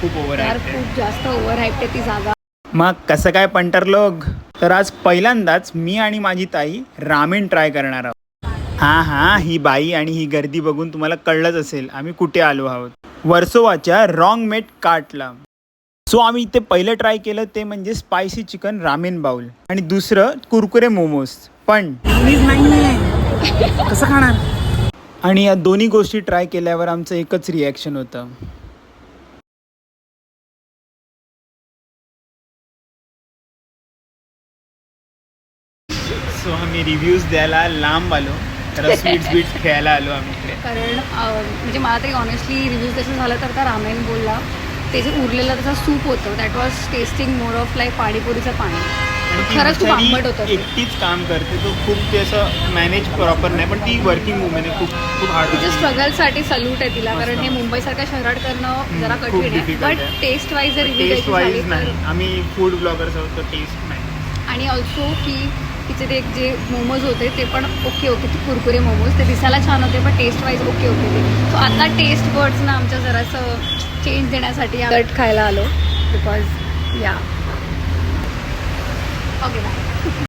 खूप ओव्हर यार आहे. खूप जास्त ओव्हर हाईप आहे ती जागा. मग कसं काय पंटर लोग? तर आज पहिल्यांदाच मी आणि माझी ताई रामेन ट्राय करणार आहोत. हां, ही बाई आणि ही गर्दी बघून तुम्हाला कळलंच असेल आम्ही कुठे आलो आहोत. वर्सोवाच्या रॉंग मेट कार्टला. सो आम्ही इथे पहिलं ट्राय केलं ते म्हणजे स्पायसी चिकन रामेन बाउल आणि दुसरं कुरकुरे मोमोज. पण कसं खाणार? आणि या दोन्ही गोष्टी ट्राय केल्यावर आमचं एकच रिॲक्शन होतं. सो आम्ही रिव्ह्यूज द्यायला लांब आलो, तर स्वीट्स खेळायला आलो आम्ही इकडे. कारण म्हणजे मला तरी ऑनेस्टली रिव्ह्यूज तसं झालं तर त्या रामेन बोलला ते जे उरलेलं त्याचं सूप होतं that was tasting more of like पाणीपुरीचं पाणी. आणि ती खरंच खूप बिचारी आंबट होतं ते. एकटीच काम करते, तो खूप ते असं मॅनेज प्रॉपर नाही, पण ती वर्किंग वुमेन आहे, खूप हार्ड. तिच्या स्ट्रगलसाठी सल्यूट आहे तिला, कारण हे मुंबईसारख्या शहरात करणं जरा खूप कठीण आहे. difficult बट आहे. टेस्ट वाईज जर रिव्ह्यू टेस्ट द्यायची वाईज झाली नाही, तर आम्ही फूड ब्लॉगर्स आहोत, तर टेस्ट नाही. आणि ऑल्सो की तिचे ते जे मोमोज होते ते पण ओके ते कुरकुरे मोमोज ते दिसायला छान होते, पण टेस्ट वाईज ओके ते. सो आता टेस्ट बर्ड्सना आमच्या जरासं चेंज देण्यासाठी कट खायला आलो बिकॉज या ओके बाय.